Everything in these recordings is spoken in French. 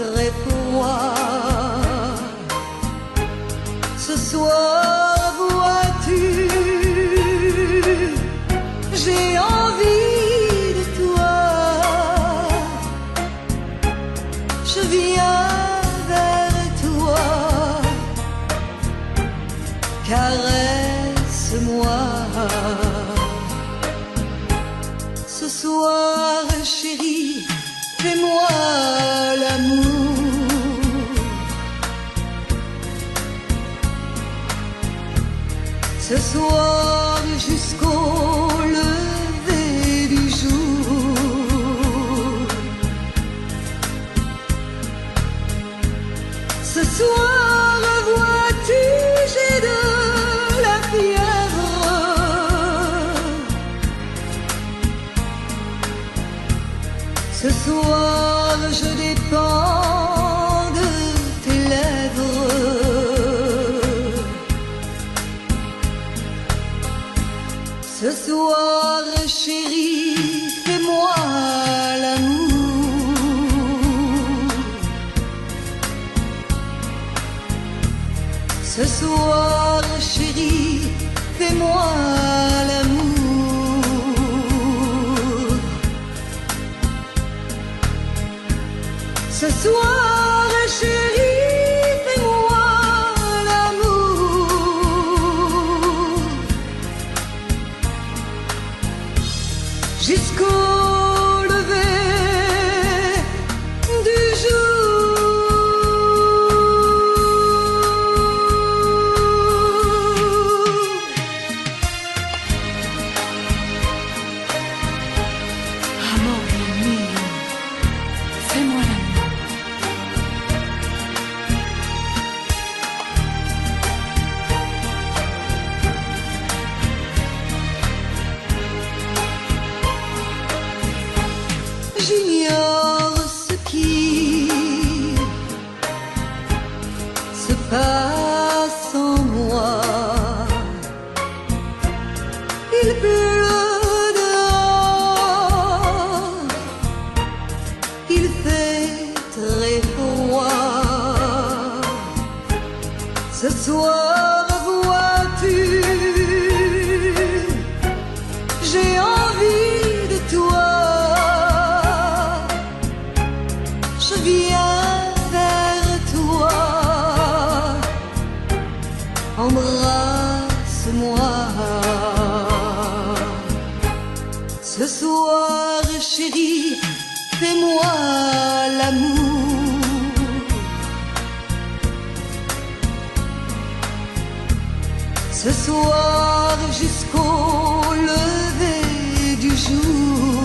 très froid. Ce soir, vois-tu, j'ai envie de toi. Je viens vers toi, caresse-moi. Ce soir, chérie, fais-moi l'amour. Ce soir jusqu'au lever du jour. Ce soir, vois-tu, j'ai de la fièvre. Ce soir, je dépends de tes lèvres. Ce soir, chérie, fais-moi l'amour. Ce soir, chérie, fais-moi l'amour. Ce soir, chérie, fais-moi l'amour. Jusqu'au lever du jour. Amore mio, fais-moi l'amour. J'ignore ce qui se passe en moi. Il pleut dehors, il fait très froid. Ce soir, vois-tu, j'ai envie de toi. Je viens vers toi, embrasse-moi. Ce soir, chérie, fais-moi l'amour. Ce soir, jusqu'au lever du jour.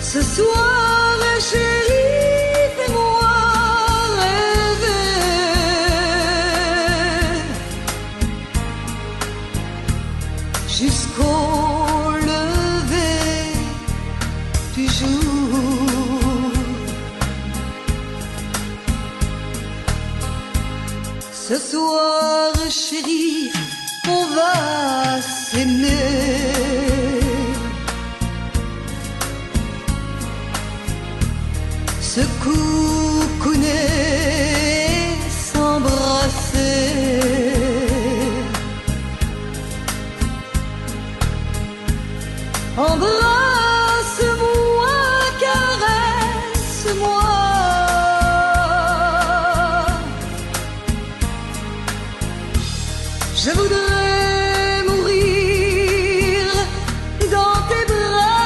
Ce soir, chérie, fais-moi rêver. Jusqu'au lever du jour. Ce soir, chérie, on va s'aimer. Se coucouner, s'embrasser. Embrasse-moi, caresse-moi. Je voudrais mourir dans tes bras.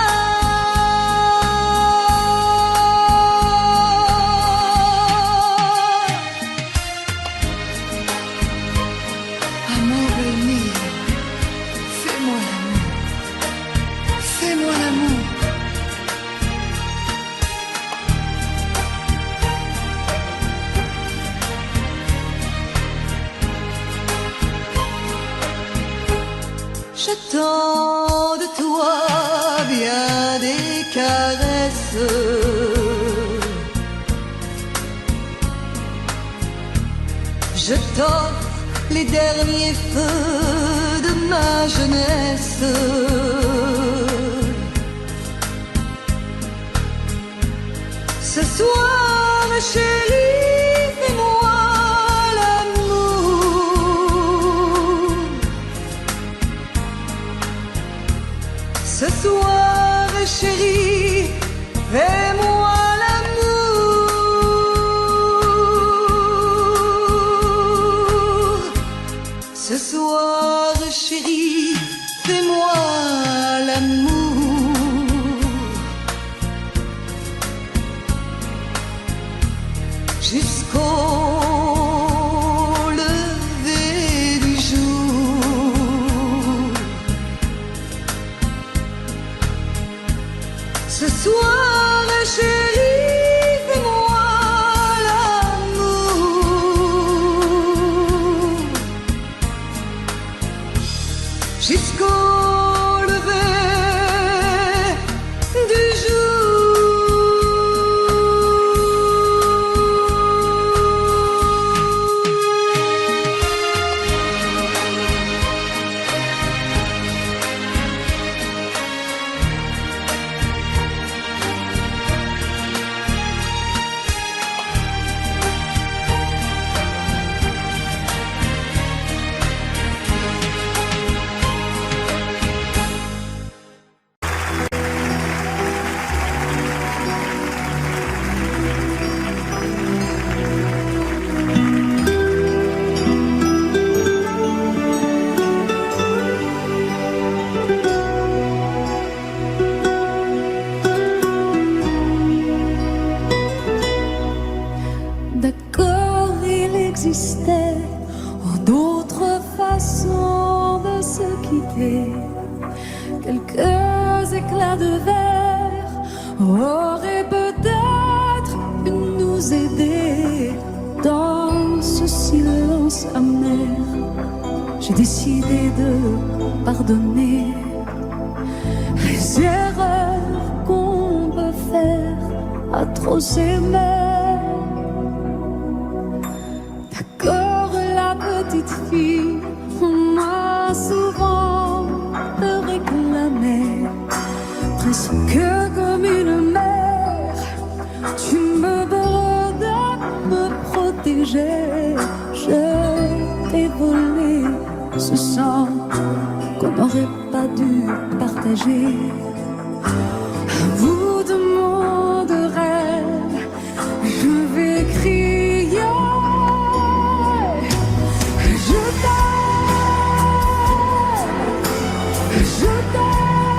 Amore mio, fais-moi l'amour. Fais-moi l'amour. J'attends de toi bien des caresses. Je t'offre les derniers feux de ma jeunesse. Ce soir, chérie, fais-moi l'amour. Ce soir, chérie, fais-moi l'amour. Ce soir, chérie, fais-moi l'amour. Jusqu'au lever du jour. Ce soir, chérie, fais-moi l'amour. Jusqu'au lever du D'accord, il existait d'autres façons de se quitter. Quelques éclats de verre auraient peut-être pu nous aider. Dans ce silence amer, j'ai décidé de pardonner les erreurs qu'on peut faire à trop s'aimer. D'accord, la petite fille m'a souvent réclamé, presque comme une mère. Tu me dois de me protéger. Je t'ai volé ce sang qu'on n'aurait pas dû partager. À bout de mots de rêve, je vais crier. Je t'aime,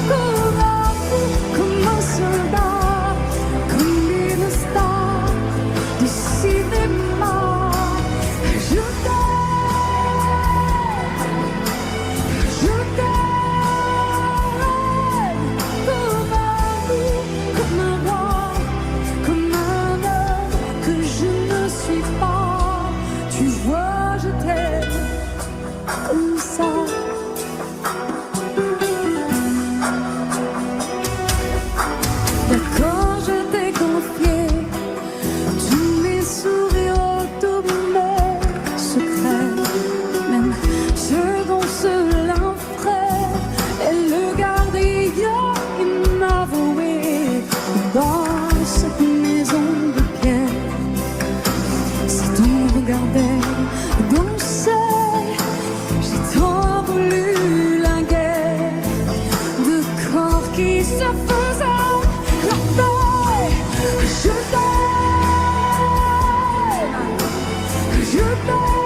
comme un fou, comme un soldat, comme une star du cinéma. Je t'aime, comme un fou, comme un roi, comme un homme que je ne suis pas. Tu vois, je t'aime comme ça. D'accord, je t'ai confié tous mes sourires, tous mes secrets, même ceux dont seul un frère est le gardien inavoué dans cette maison de pierre. Si on regardait danser, j'ai tant voulu la guerre de corps qui se faisaient la paix. Je t'aime,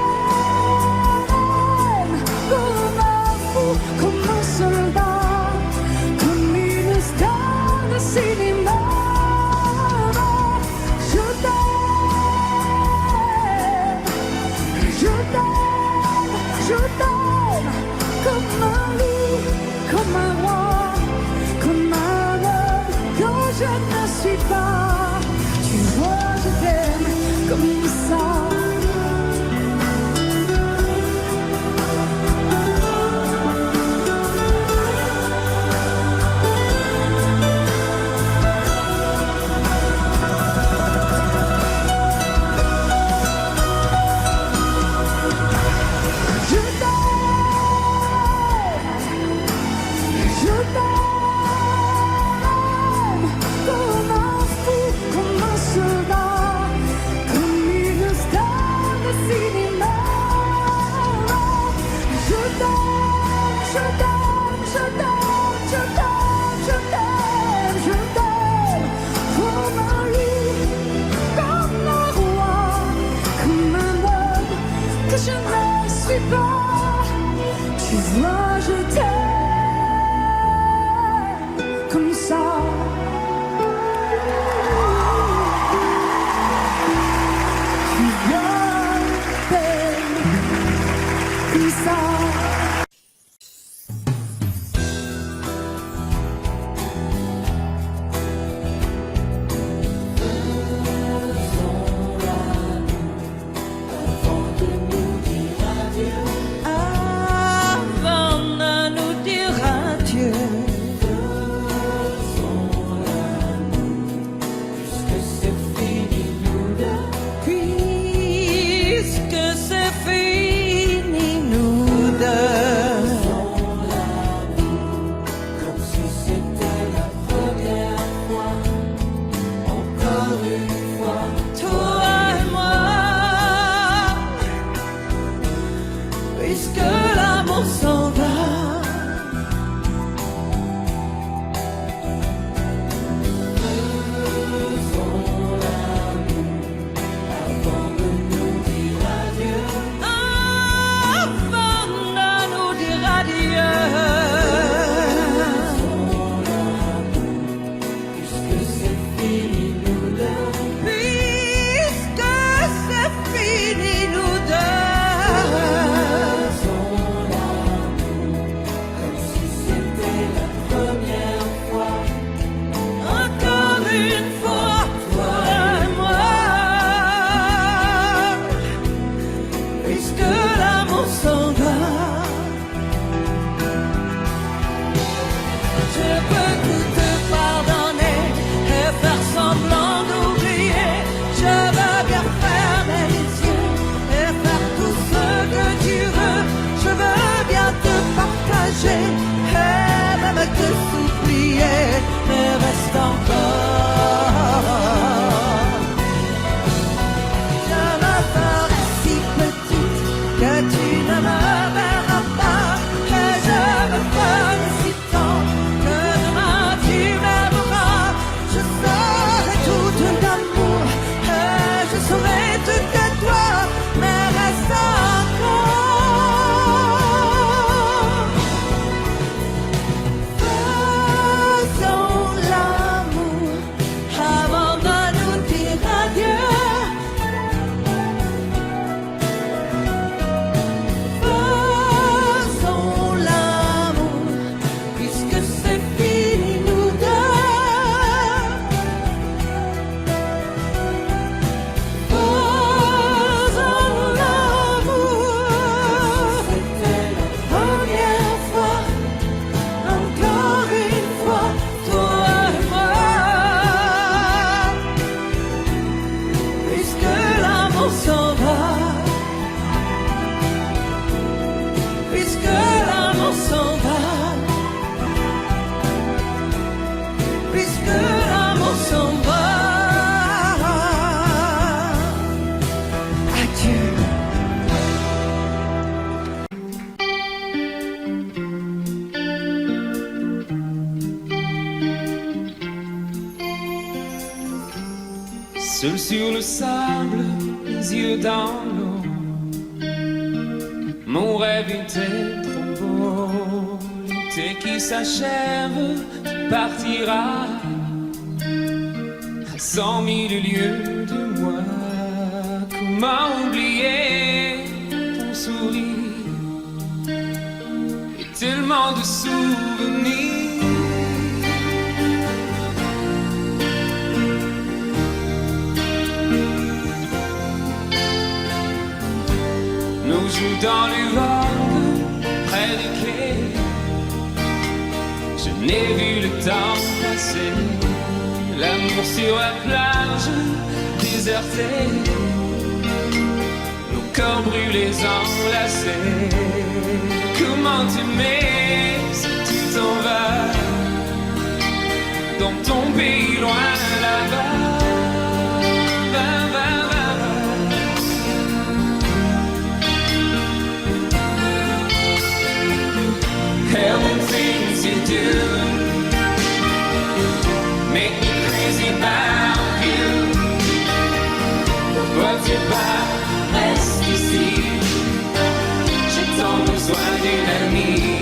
comme un fou, comme un soldat, comme une star de cinéma. Je t'aime, comme un loup, comme un roi, comme un homme que je ne suis pas. Tu vois, je t'aime comme ça. Je t'aime, comme ça. Tu vois, je t'aime comme ça. Seul sur le sable, les yeux dans l'eau, mon rêve était trop beau. L'été qui s'achève, tu partiras à 100 000 lieues de moi. Comment oublier ton sourire et tellement de souvenirs. Nous jouons dans les vagues, près des quais. Je n'ai vu le temps passer. L'amour sur la plage, déserté. Nos corps brûlés, enlacés. Comment t'aimer si tu t'en vas dans ton pays loin là-bas. Hell and things you do make me crazy about you. Votre pas reste ici. J'ai tant besoin d'une amie.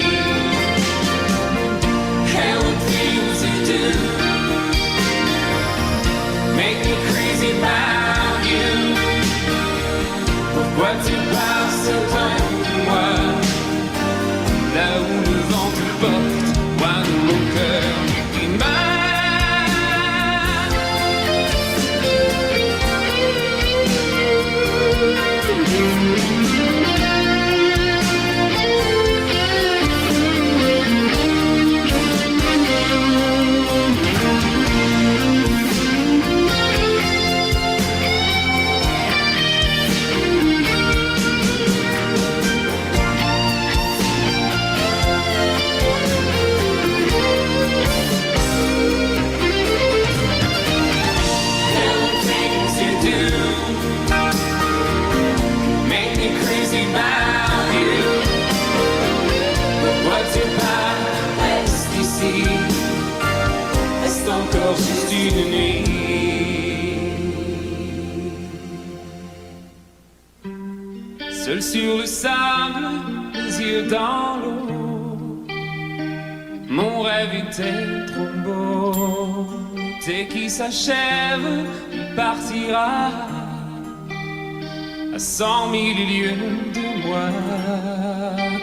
Hell and things you encore juste une nuit. Seul sur le sable, les yeux dans l'eau, mon rêve était trop beau. Dès qu'il s'achève, il partira à 100 000 lieues de moi.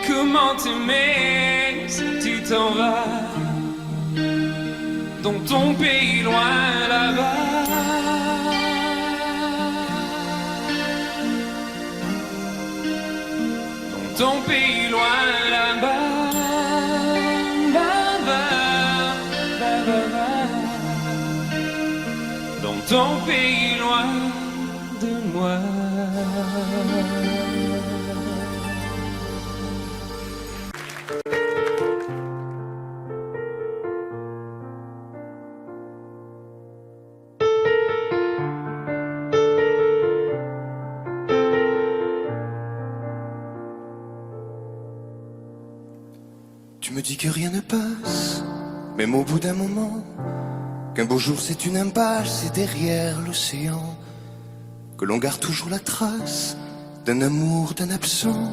Comment t'aimer si tu t'en vas dans ton pays loin là-bas? Dans ton pays loin là-bas. Dans ton pays loin de moi. Tu me dis que rien ne passe, même au bout d'un moment, qu'un beau jour c'est une impasse et derrière l'océan, que l'on garde toujours la trace d'un amour, d'un absent,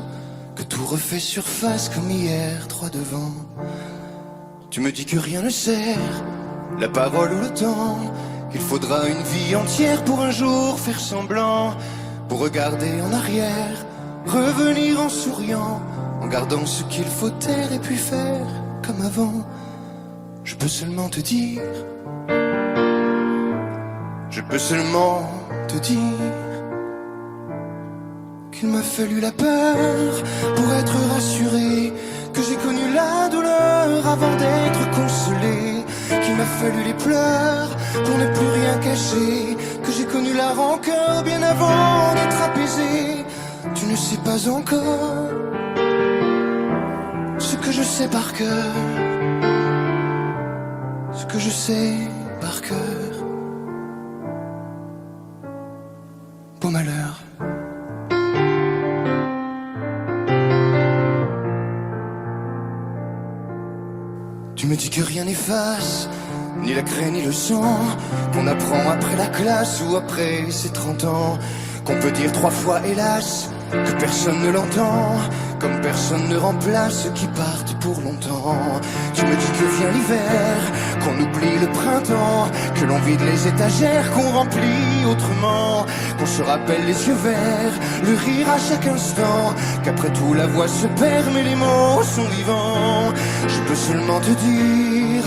que tout refait surface comme hier, droit devant. Tu me dis que rien ne sert, la parole ou le temps, qu'il faudra une vie entière pour un jour faire semblant, pour regarder en arrière, revenir en souriant, en gardant ce qu'il faut taire et puis faire comme avant. Je peux seulement te dire, je peux seulement te dire qu'il m'a fallu la peur pour être rassuré, que j'ai connu la douleur avant d'être consolé, qu'il m'a fallu les pleurs pour ne plus rien cacher, que j'ai connu la rancœur bien avant d'être apaisé. Tu ne sais pas encore ce que je sais par cœur, ce que je sais par cœur. Beau malheur. Tu me dis que rien n'efface, ni la craie ni le sang, qu'on apprend après la classe ou après ses 30 ans, qu'on peut dire 3 fois hélas, que personne ne l'entend, comme personne ne remplace ceux qui partent pour longtemps. Tu me dis que vient l'hiver, qu'on oublie le printemps, que l'on vide les étagères, qu'on remplit autrement, qu'on se rappelle les yeux verts, le rire à chaque instant, qu'après tout la voix se perd mais les mots sont vivants. Je peux seulement te dire,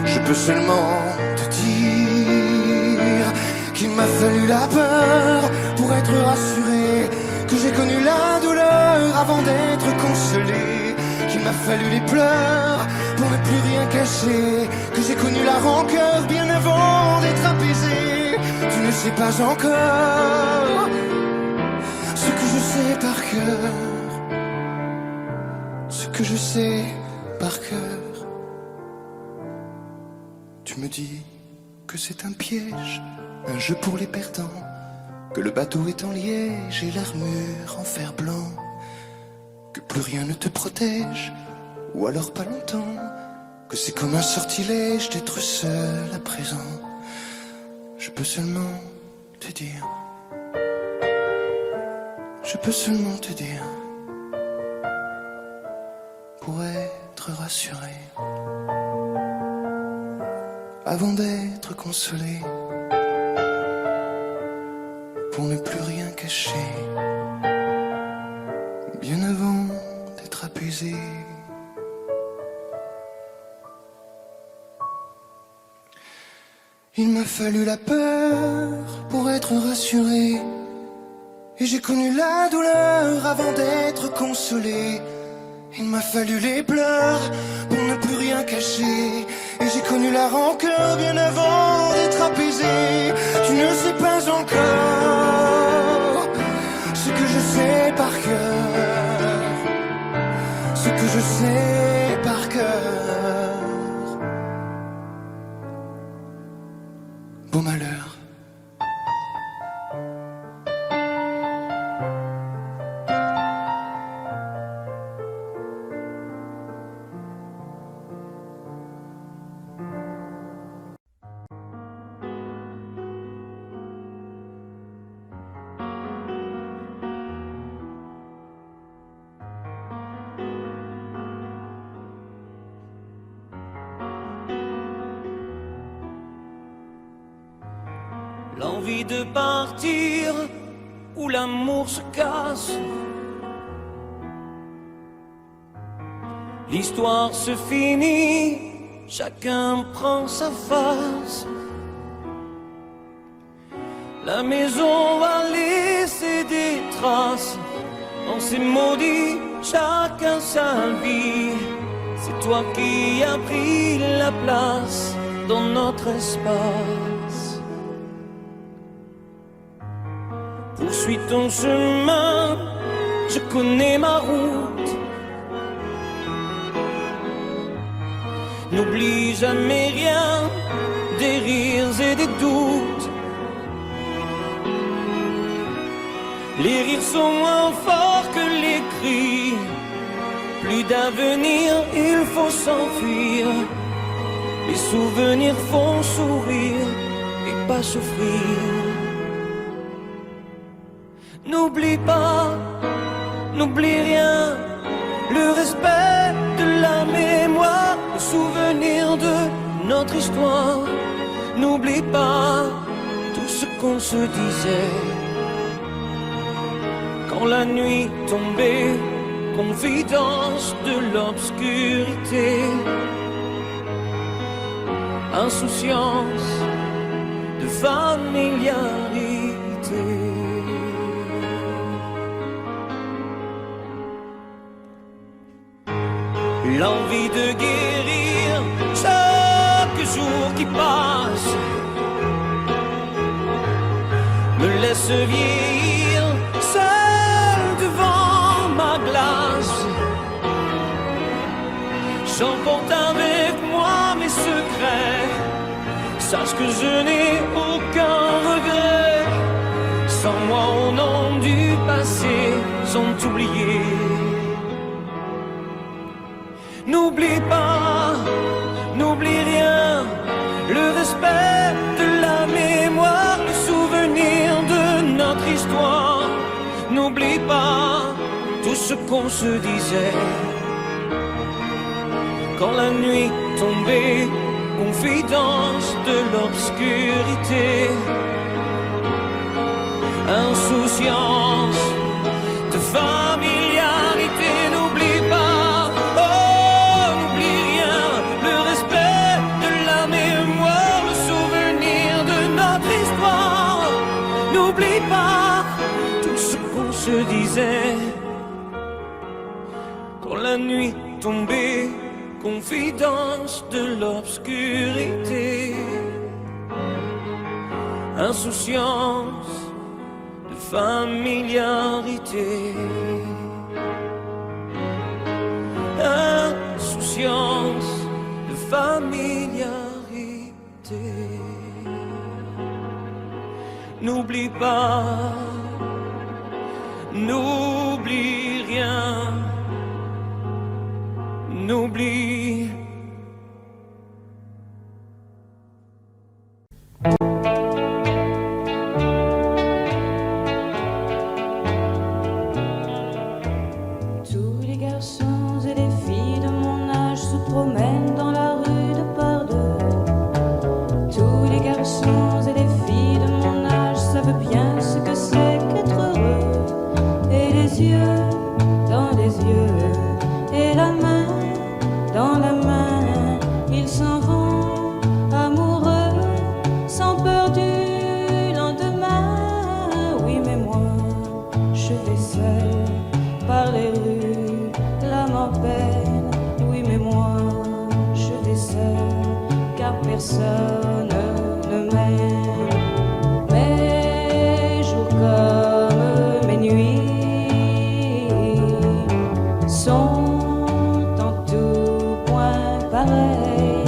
je peux seulement te dire qu'il m'a fallu la peur pour être rassuré, que j'ai connu la douleur avant d'être consolé, qu'il m'a fallu les pleurs pour ne plus rien cacher, que j'ai connu la rancœur bien avant d'être apaisé. Tu ne sais pas encore ce que je sais par cœur, ce que je sais par cœur. Tu me dis que c'est un piège, un jeu pour les perdants, que le bateau est en liège et l'armure en fer blanc, que plus rien ne te protège, ou alors pas longtemps, que c'est comme un sortilège d'être seul à présent. Je peux seulement te dire, je peux seulement te dire, pour être rassuré, avant d'être consolé, pour ne plus rien cacher, bien avant d'être apaisé. Il m'a fallu la peur pour être rassuré, et j'ai connu la douleur avant d'être consolé. Il m'a fallu les pleurs pour ne plus rien cacher, et j'ai connu la rancœur bien avant d'être apaisé. Tu ne sais pas encore ce que je sais par cœur, ce que je sais par cœur. Beau malheur. l'envie de partir où l'amour se casse. L'histoire se finit, chacun prend sa face. La maison va laisser des traces. On s'est maudit, chacun sa vie. C'est toi qui as pris la place dans notre espace. Poursuis ton chemin, je connais ma route. N'oublie jamais rien, des rires et des doutes. Les rires sont moins forts que les cris. Plus d'avenir, il faut s'enfuir. Les souvenirs font sourire et pas souffrir. N'oublie pas, n'oublie rien, le respect de la mémoire, le souvenir de notre histoire. N'oublie pas tout ce qu'on se disait quand la nuit tombait, confidence de l'obscurité, insouciance de familiarité. L'envie de guérir chaque jour qui passe me laisse vieillir seul devant ma glace. J'emporte avec moi mes secrets. Sache que je n'ai aucun regret. Sans moi au nom du passé sont oubliés. N'oublie pas, n'oublie rien, le respect de la mémoire, le souvenir de notre histoire. N'oublie pas tout ce qu'on se disait quand la nuit tombait, confidence de l'obscurité, insouciance de familiarité. N'oublie pas, oh, n'oublie rien, le respect de la mémoire, le souvenir de notre histoire. N'oublie pas tout ce qu'on se disait quand la nuit tombait, confidence de l'obscurité, insouciance de familiarité, insouciance de familiarité. N'oublie pas, n'oublie rien, n'oublie. Tous les garçons et les filles de mon âge se promènent dans la rue de par deux. Tous les garçons et les filles de mon âge savent bien ce que c'est qu'être heureux. Et les yeux dans les yeux, et la main dans la main, ils s'en vont amoureux, sans peur du lendemain. Oui, mais moi, je vais seul par les rues, l'âme en peine. Oui, mais moi, je vais seul, car personne ne m'aime. Mes jours comme mes nuits sont en tout point pareils,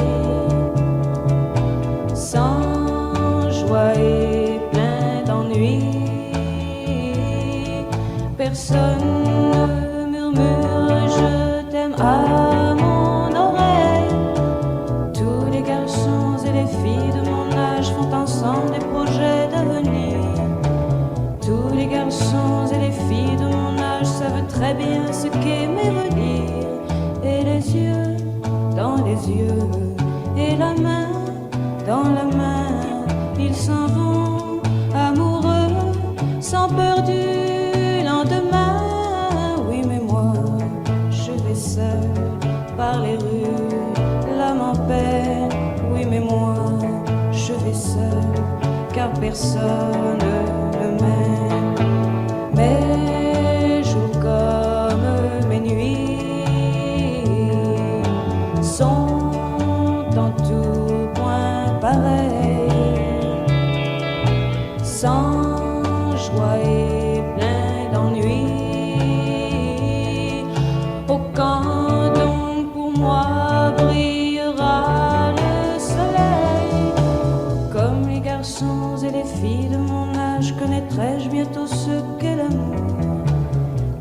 sans joie et plein d'ennui. Personne ne murmure je t'aime à mon oreille. Tous les garçons et les filles de mon âge font ensemble des projets d'avenir. Tous les garçons et les filles de mon âge savent très bien ce qu'aimer veut dire. Et les yeux dans les yeux, et la main dans la main, ils s'en vont peur du lendemain. Oui, mais moi, je vais seul par les rues, l'âme en peine. Oui, mais moi, je vais seul, car personne ne m'aime. Mes jours comme mes nuits sont en tout point pareils, sans joie et plein d'ennui. Oh, quand donc pour moi brillera le soleil, comme les garçons et les filles de mon âge, connaîtrai-je bientôt ce qu'est l'amour.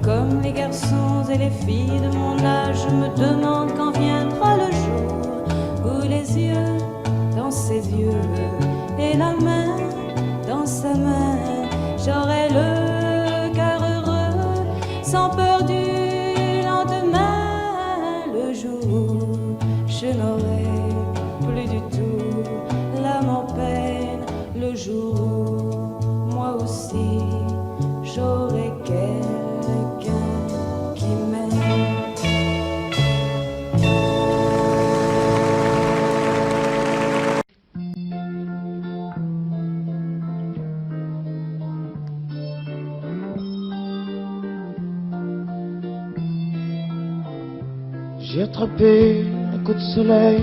Comme les garçons et les filles de mon âge, je me demande quand viendra le jour où les yeux dans ses yeux et la main dans sa main, j'aurai le cœur heureux, sans peur du lendemain. Le jour où je n'aurai plus du tout l'âme en peine, le jour où moi aussi j'aurai quelqu'un qui m'aime. J'ai attrapé un coup de soleil,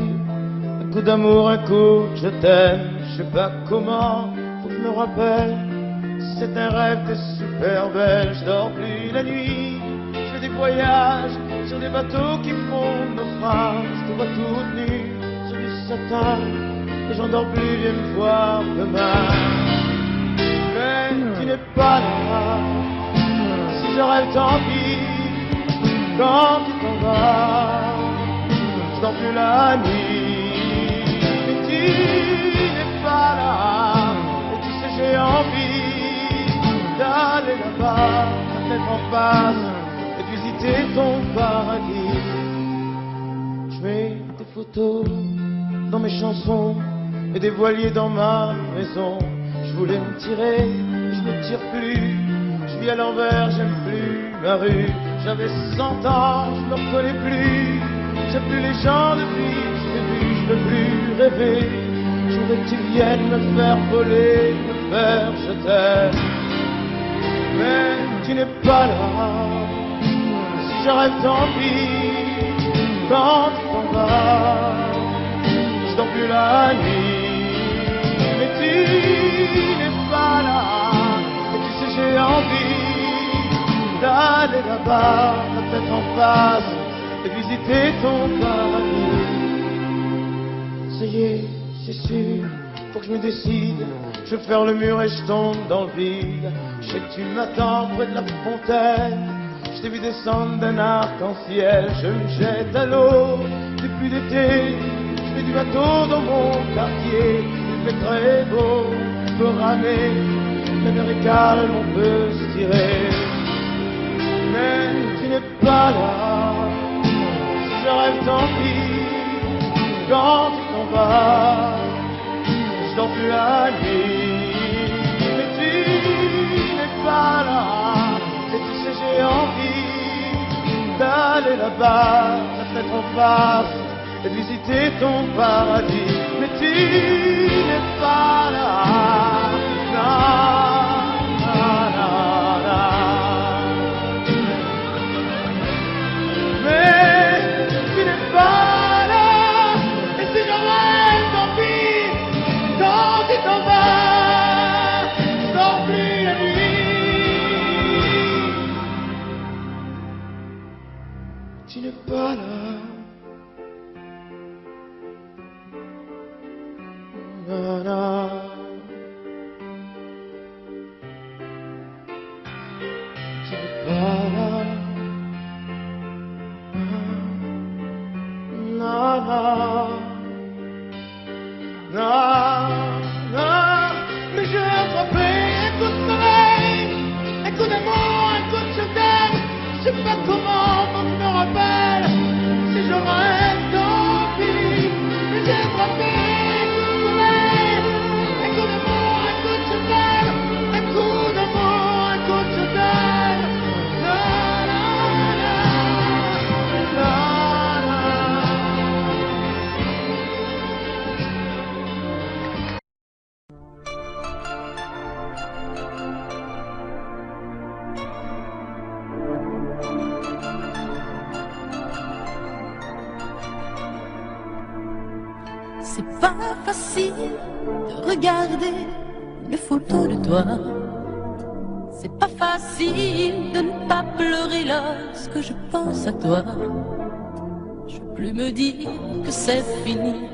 un coup d'amour, un coup de je t'aime. Je sais pas comment, faut que je me rappelle. C'est un rêve, t'es super belle. Je dors plus la nuit, je fais des voyages sur des bateaux qui font naufrage. Je te vois toute nue sur du satin et j'en dors plus, viens me voir demain. Mais tu n'es pas là, si je rêve tant pis. Quand tu t'en vas, je dors plus la nuit. Mais tu n'es pas là, et tu sais j'ai envie d'aller là-bas, de mettre en face et de visiter ton paradis. Je mets des photos dans mes chansons et des voiliers dans ma maison. Je voulais me tirer, mais je me tire plus. Je vis à l'envers, j'aime plus ma rue. J'avais 100 ans, je me reconnais plus. J'aime plus les gens depuis que je t'ai vu, je veux plus rêver. Je voudrais que tu viennes me faire voler, me faire je t'aime. Mais tu n'es pas là, si je rêve tant pis. Quand tu t'en vas, je dors plus la nuit. Mais tu n'es pas là, et tu sais j'ai envie d'aller là-bas, la tête en face, et visiter ton paradis. Ça y est, c'est sûr, faut que je me décide. Je vais faire le mur et je tombe dans le vide. Je sais que tu m'attends près de la fontaine. Je t'ai vu descendre d'un arc-en-ciel. Je me jette à l'eau depuis l'été. Je fais du bateau dans mon quartier. Il fait très beau, on peut ramer. La mer est calme, on peut se tirer. Mais tu n'es pas là, si je rêve tant pis. Quand tu t'en vas, je dors plus la nuit. Mais tu n'es pas là, et tu sais j'ai envie d'aller là-bas, la tête en face, et de visiter ton paradis. Mais tu n'es pas là, non, non, non, non. Mais tu n'es pas là, et si je rêve tant pis. Quand tu t'en vas, je dors plus la nuit. Tu n'es pas là. Na, na. Tu n'es pas là. Na, na. Na, na. Mais je vais attraper un coup de soleil, un coup d'amour, un coup de je t'aime. Je sais pas comment, faut que je me rappelle. Si je rêve tant pis. Mais j'ai attrapé un coup de soleil, un coup d'amour, un coup de je t'aime. Un coup d'amour, un C'est pas facile de regarder une photo de toi. C'est pas facile de ne pas pleurer lorsque je pense à toi. Je veux plus me dire que c'est fini.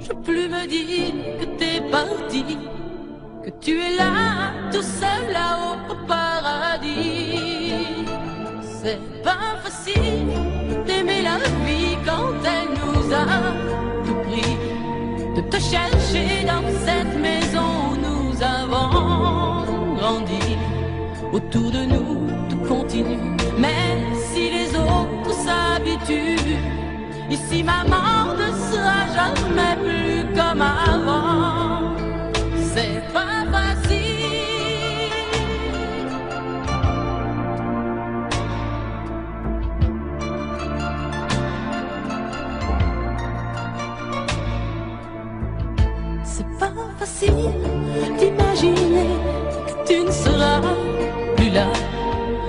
Je veux plus me dire que t'es parti, que tu es là, tout seul là-haut au paradis. C'est pas facile d'aimer la vie quand elle nous a tout pris, de te chercher dans cette maison où nous avons grandi. Autour de nous tout continue, même si les autres s'habituent. Ici maman ne sera jamais plus comme avant. C'est pas facile. C'est pas facile d'imaginer que tu ne seras plus là.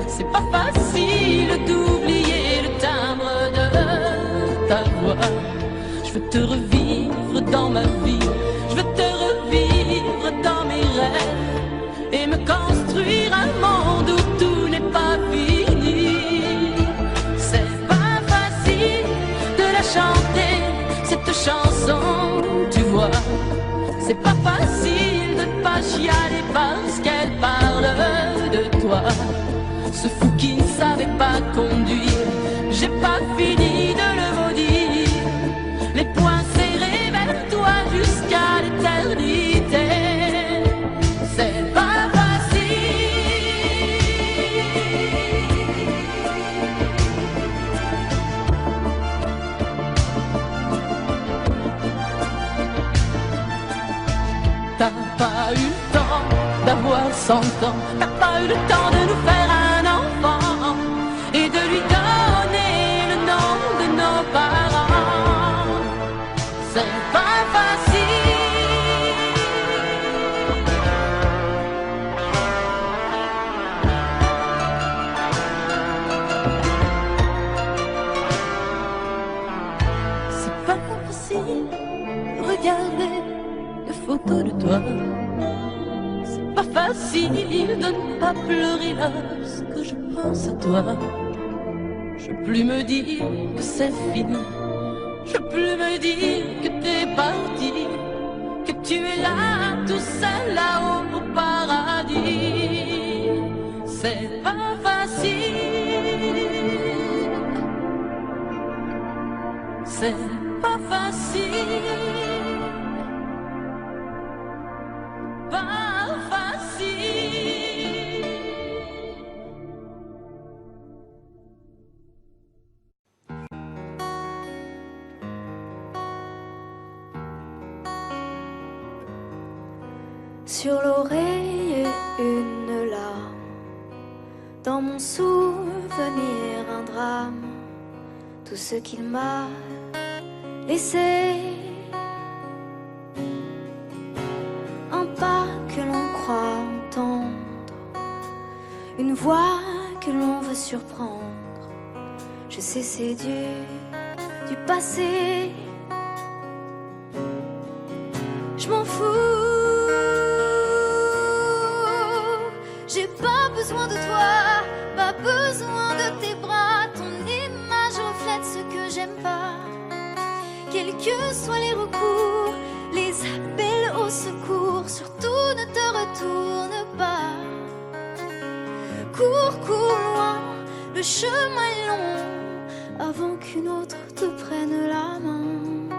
C'est pas facile d'oublier le timbre de ta voix. Je veux te revivre dans ma vie, je veux te revivre dans mes rêves et me construire un monde où tout n'est pas fini. C'est pas facile de la chanter, cette chanson, tu vois. C'est pas facile de ne pas chialer parce qu'elle parle de toi. Ce fou qui ne savait pas conduire, j'ai pas fini de le maudire. Les poings serrés vers toi jusqu'à l'éternité. C'est pas facile. T'as pas eu le temps d'avoir 100 ans, t'as pas eu le temps de nous faire un enfant et de lui donner le nom de nos parents. C'est pas facile. C'est pas facile de regarder les photos de toi. C'est pas facile de ne pas pleurer lorsque je pense à toi. Je veux plus me dire que c'est fini. Je veux plus me dire que t'es parti, que tu es là, tout seul là-haut au paradis. C'est pas facile. C'est pas facile. Pas facile. Sur l'oreille une larme, dans mon souvenir un drame, tout ce qu'il m'a laissé. Un pas que l'on croit entendre, une voix que l'on veut surprendre. Je sais c'est du passé. Je m'en fous. J'ai pas besoin de toi, pas besoin de tes bras. Ton image reflète ce que j'aime pas. Quels que soient les recours, les appels au secours, surtout ne te retourne pas. Cours, cours loin, le chemin est long, avant qu'une autre te prenne la main.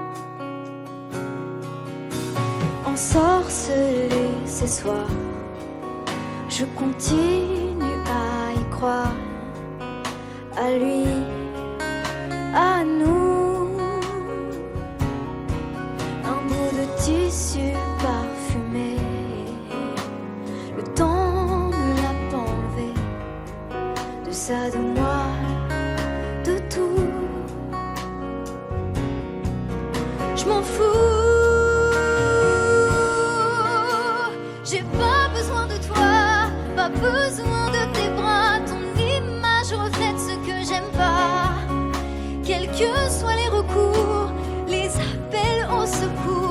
Ensorcelé ces soirs, je continue à y croire, à lui, à nous. Un bout de tissu parfumé, le temps ne l'a pas enlevé, de ça, de moi, de tout. Je m'en fous. J'ai pas besoin de toi, pas besoin de tes bras. Ton image reflète ce que j'aime pas. Quels que soient les recours, les appels au secours,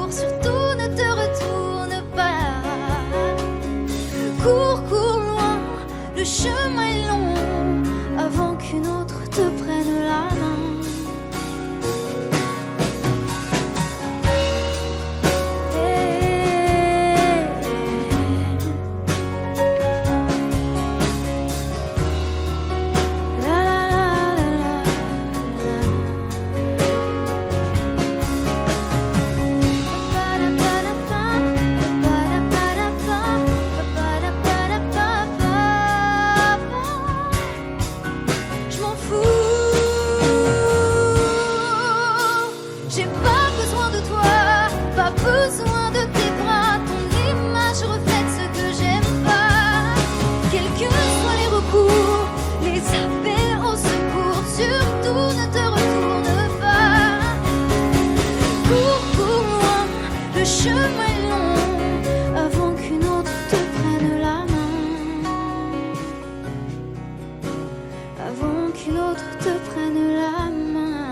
chemin est long avant qu'une autre te prenne la main. Avant qu'une autre te prenne la main.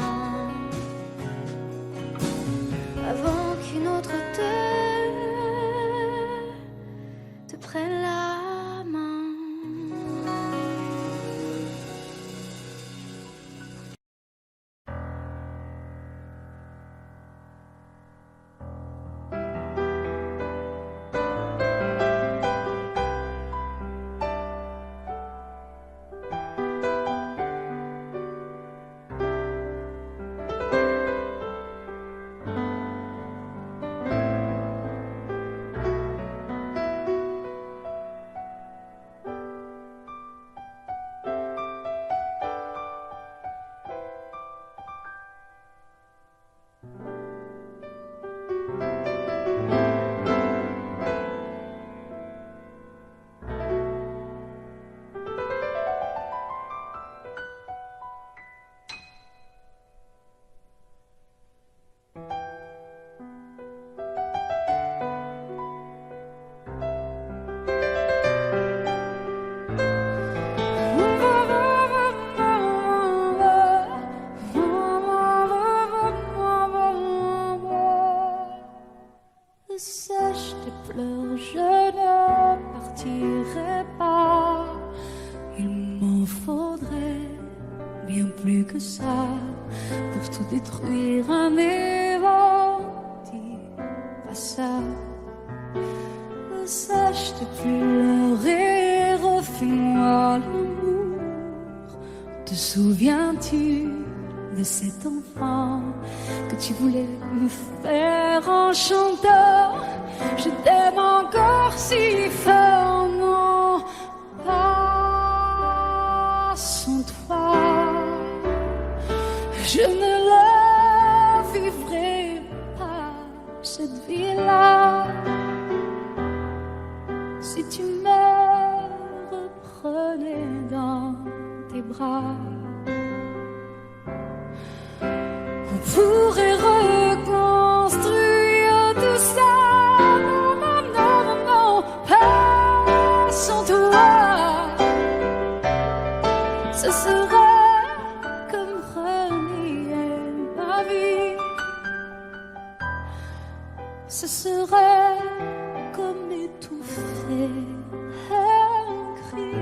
Avant qu'une autre te prenne la main. Sèche tes pleurs, je ne partirai pas. Il m'en faudrait bien plus que ça pour tout détruire un évent. Dis pas ça. Sèche tes pleurs et refais-moi l'amour. Te souviens-tu de cet enfant que tu voulais me faire en chantant? Je t'aime encore si fort, non, pas sans toi. Je ne la vivrai pas, cette vie-là, si tu me reprenais dans tes bras. On pourrait reconstruire tout ça. Non, non, non, non, non, pas sans toi. Ce serait comme renier ma vie. Ce serait comme étouffer un cri.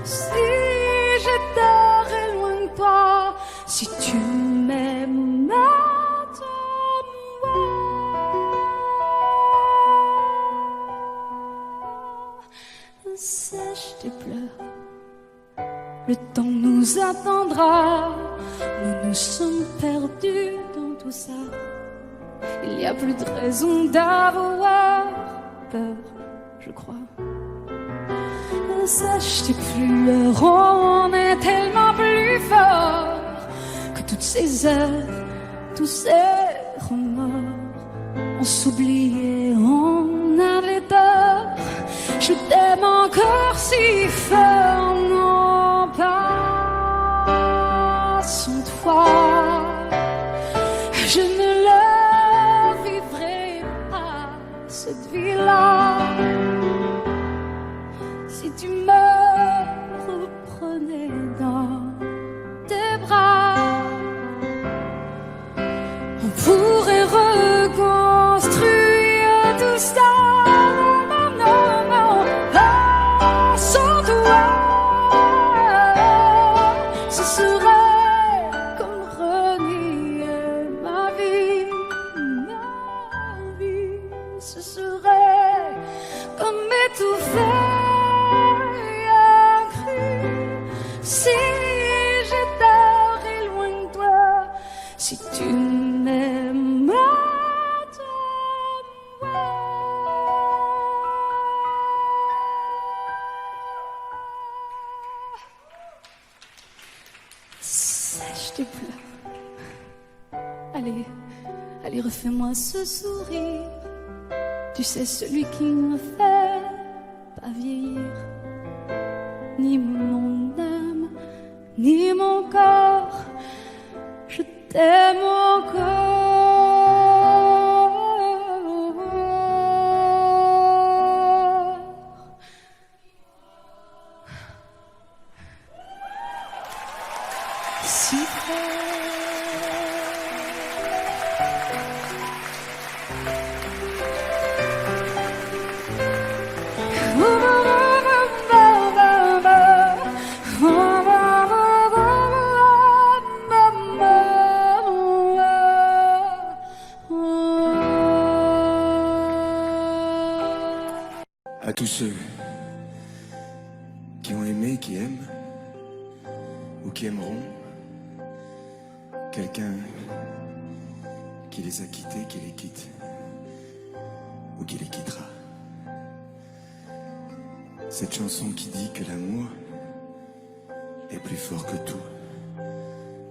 Si j'étais loin de toi, si tu m'aimes, attends-moi. Sèche tes pleurs, le temps nous attendra. Nous nous sommes perdus dans tout ça. Il n'y a plus de raison d'avoir peur, je crois. Sèche tes pleurs, on est tellement plus fort que toutes ces heures, tous ces remords. On s'oubliait, on avait tort. Je t'aime encore si fort, non pas sans toi. Je ne la vivrai pas, cette vie-là, si tu me reprenais dans tes bras. On pourrait reconstruire tout ça. Non, non, non, pas sans toi. Ce serait comme renier ma vie, ma vie. Ce serait comme étouffer un cri. Si j'étais loin de toi, si tu m'aimes, attends-moi. Sèche tes pleurs. Allez, allez, refais-moi ce sourire. Tu sais, celui qui me fait pas vieillir. Ni mon âme, ni mon corps. Je t'aime encore. À tous ceux qui ont aimé, qui aiment, ou qui aimeront quelqu'un qui les a quittés, qui les quitte, ou qui les quittera. Cette chanson qui dit que l'amour est plus fort que tout,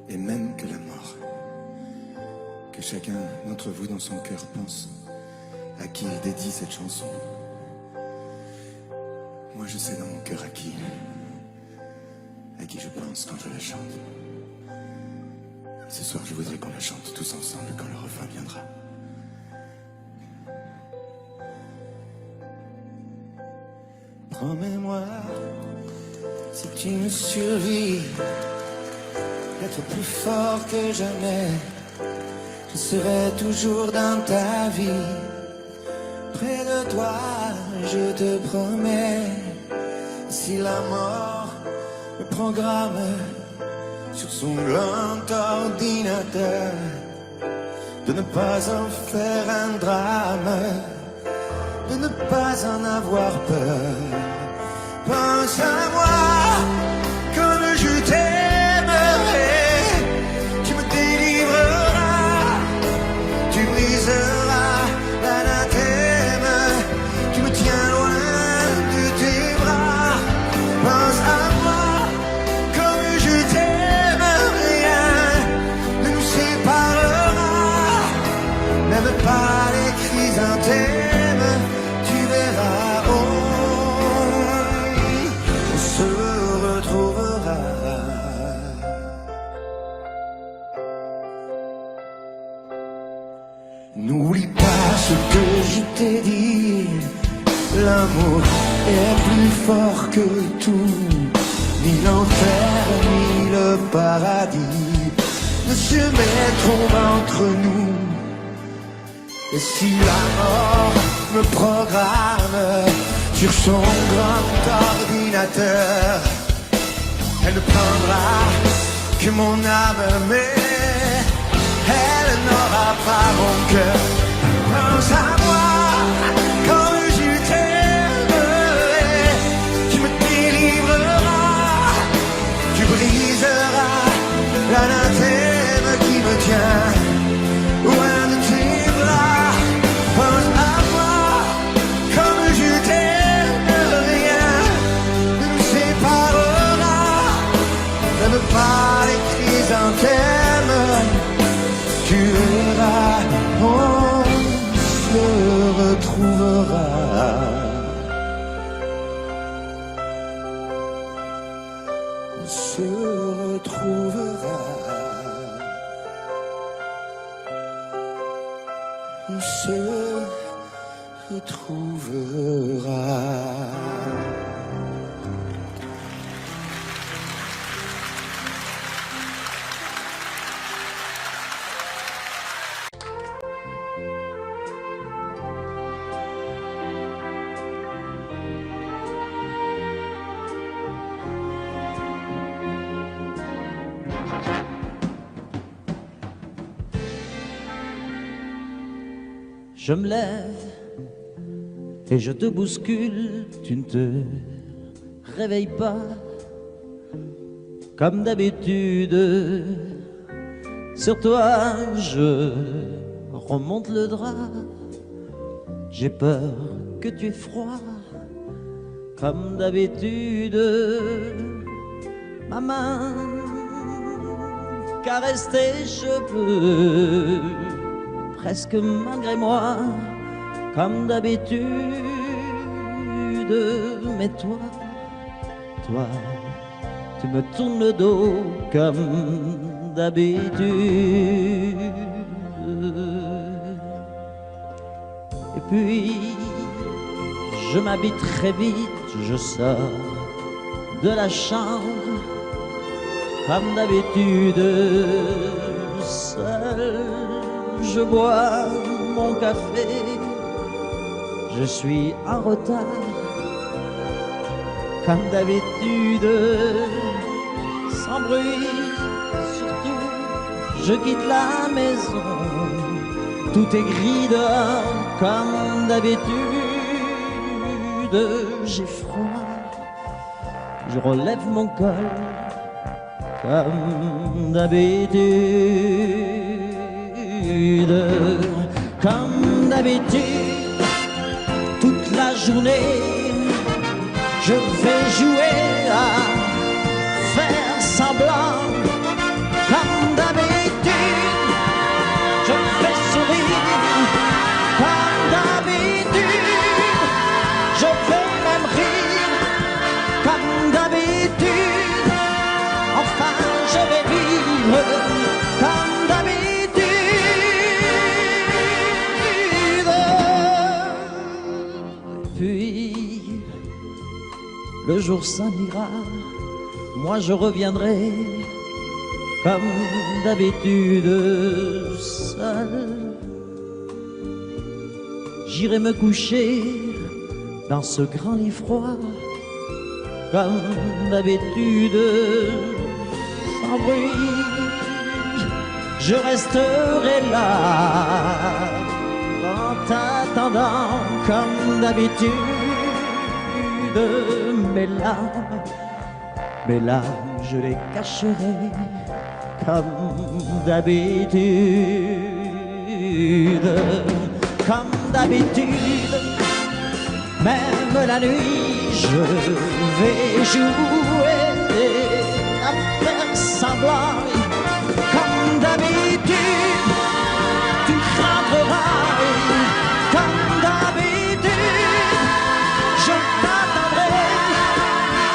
et même que la mort. Que chacun d'entre vous dans son cœur pense à qui il dédie cette chanson. Moi je sais dans mon cœur à qui je pense quand je la chante. Ce soir je voudrais qu'on la chante tous ensemble quand le refrain viendra. Promets-moi, si tu me survis, d'être plus fort que jamais. Je serai toujours dans ta vie, près de toi, je te promets. Si la mort me programme sur son grand ordinateur, de ne pas en faire un drame, de ne pas en avoir peur. Pense à moi comme je t'aimerai, tu me délivreras, tu briseras l'anathème, tu me tiens loin de tes bras. Pense à moi comme je t'aime, rien ne nous séparera, même pas les chrysanthèmes, tu verras, on se retrouvera. N'oublie pas ce que je t'ai dit, l'amour est plus fort que tout, ni l'enfer ni le paradis ne se mettront entre nous. Et si la mort me programme sur son grand ordinateur, elle ne prendra que mon âme, mais elle n'aura pas mon cœur. Pense à moi quand je t'aimerai, tu me délivreras, tu briseras l'anathème qui me tient loin de tes bras. Pense à moi comme je t'aime, rien ne nous séparera, même pas les chrysanthèmes, tu verras, on se retrouvera. On se retrouvera. On se retrouvera. Je me lève et je te bouscule, tu ne te réveilles pas comme d'habitude. Sur toi je remonte le drap, j'ai peur que tu aies froid comme d'habitude. Ma main caresse tes cheveux, presque malgré moi, comme d'habitude. Mais toi, tu me tournes le dos comme d'habitude. Et puis, je m'habille très vite, je sors de la chambre, comme d'habitude, seul. Je bois mon café, je suis en retard, comme d'habitude, sans bruit, surtout, je quitte la maison, tout est gris dehors, comme d'habitude. j'ai froid. Je relève mon col comme d'habitude. Comme d'habitude, toute la journée, je vais jouer à faire semblant. Comme d'habitude, je fais sourire. Comme d'habitude, je vais même rire. Comme d'habitude, enfin je vais vivre. Comme d'habitude. Puis le jour s'en ira, moi je reviendrai comme d'habitude seul. J'irai me coucher dans ce grand lit froid, comme d'habitude, sans bruit. Je resterai là, en t'attendant, comme d'habitude. Mais là, je les cacherai, comme d'habitude. Comme d'habitude, même la nuit, je vais jouer à faire semblant. Comme d'habitude, tu rentreras. Comme d'habitude, je t'attendrai.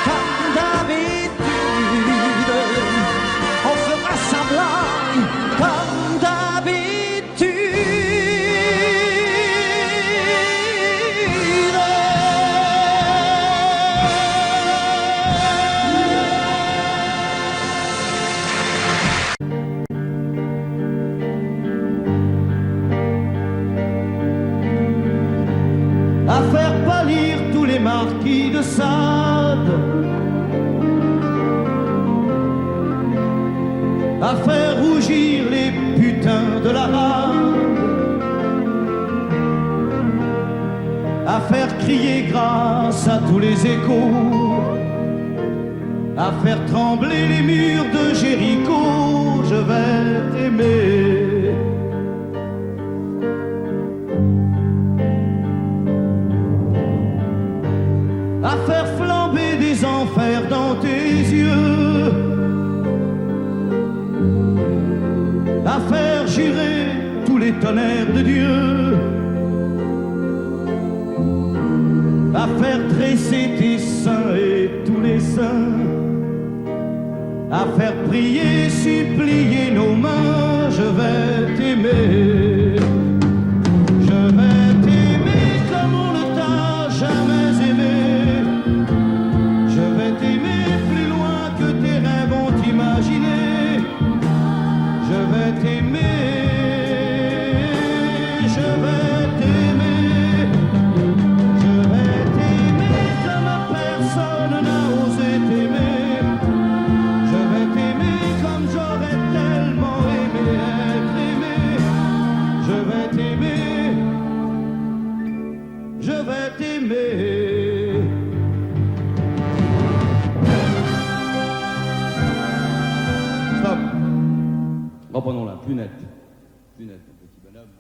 Comme d'habitude, on fera semblant. Comme d'habitude. À faire pâlir tous les marquis de Sade, à faire rougir les putains de la rade, à faire crier grâce à tous les échos, à faire trembler les murs de Jéricho. Je vais t'aimer. À faire flamber des enfers dans tes yeux, à faire jurer tous les tonnerres de Dieu, à faire tresser tes seins et tous les saints, à faire prier, supplier nos mains. Je vais t'aimer. Je vais t'aimer comme on ne t'a jamais aimé. Je vais t'aimer plus loin que tes rêves ont imaginé. Je vais t'aimer, je vais t'aimer. Je vais t'aimer comme personne n'a osé t'aimer. Je vais t'aimer comme j'aurais tellement aimé être aimé. Je vais t'aimer, je vais t'aimer. Stop. Reprenons-la, plus net. Plus net, mon petit bonhomme.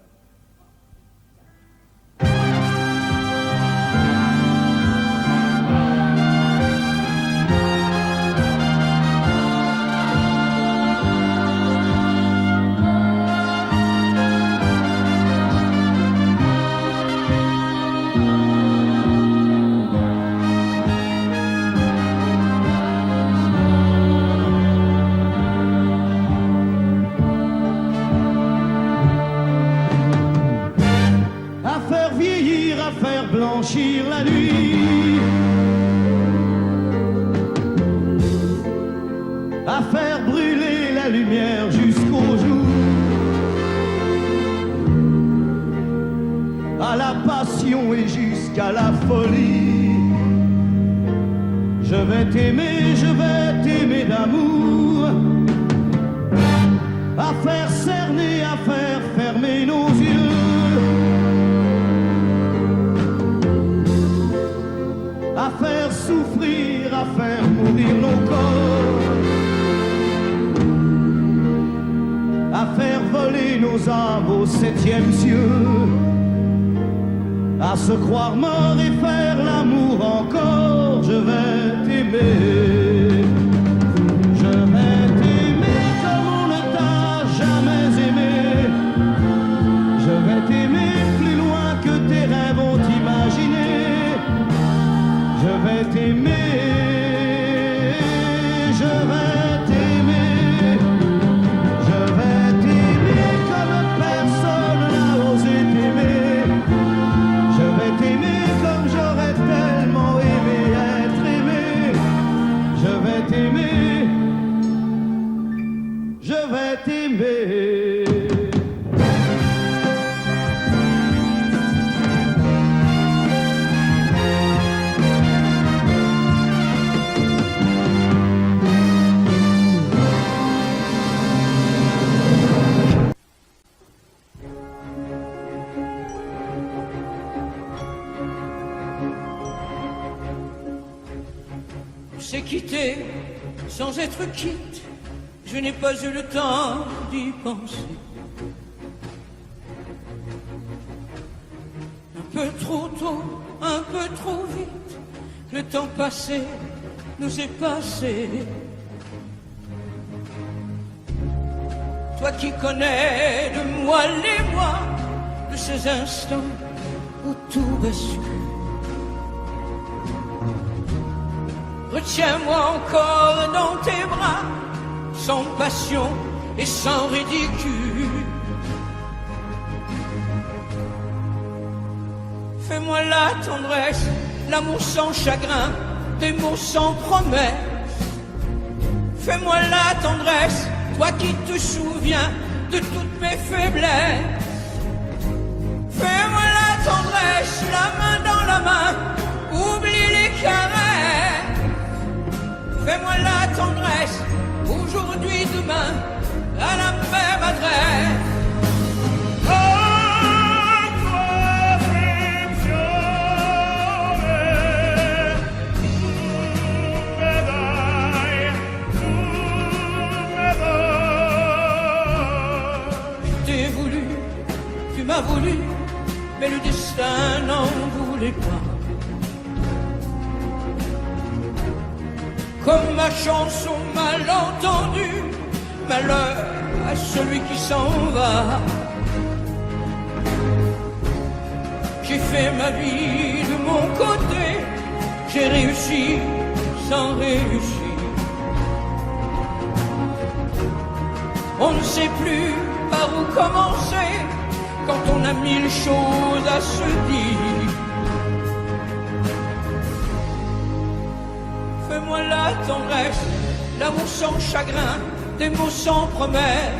À faire vieillir, à faire blanchir la nuit, à faire brûler la lumière jusqu'au jour, à la passion et jusqu'à la folie. Je vais t'aimer d'amour, à faire cerner, à faire fermer nos yeux, septième cieux, à se croire mort et faire l'amour encore. Je vais t'aimer, je vais t'aimer comme on ne t'a jamais aimé. Je vais t'aimer plus loin que tes rêves ont imaginé. Je vais t'aimer, je vais t'aimer, je vais t'aimer comme personne n'a osé t'aimer. Je vais t'aimer comme j'aurais tellement aimé être aimé. Je vais t'aimer, je vais t'aimer. On s'est quitté sans être quitte, je n'ai pas eu le temps d'y penser. Un peu trop tôt, un peu trop vite, le temps passé nous est passé. Toi qui connais de moi les mois, de ces instants où tout bascule. Retiens-moi encore dans tes bras, sans passion et sans ridicule. Fais-moi la tendresse, l'amour sans chagrin, des mots sans promesse. Fais-moi la tendresse, toi qui te souviens de toutes mes faiblesses. Fais-moi la tendresse, la main dans la main, oublie les caresses. Fais-moi la tendresse, aujourd'hui, demain, à la même adresse. Je t'ai voulu, tu m'as voulu, mais le destin n'en voulait pas. Comme ma chanson mal entendue, malheur à celui qui s'en va. J'ai fait ma vie de mon côté, j'ai réussi sans réussir. On ne sait plus par où commencer quand on a mille choses à se dire. Fais-moi la tendresse, l'amour sans chagrin, des mots sans promesse.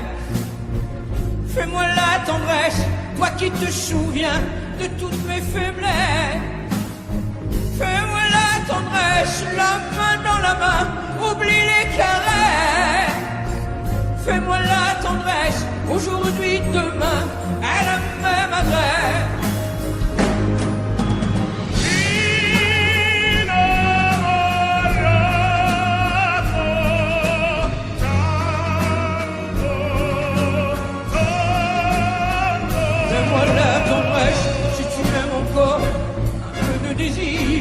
Fais-moi la tendresse, toi qui te souviens de toutes mes faiblesses. Fais-moi la tendresse, la main dans la main, oublie les caresses. Fais-moi la tendresse, aujourd'hui, demain, à la même adresse. Fais-moi la tendresse, si tu m'aimes encore, un peu de désir.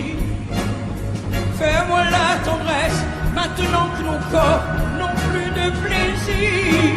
Fais-moi la tendresse, maintenant que nos corps n'ont plus de plaisir.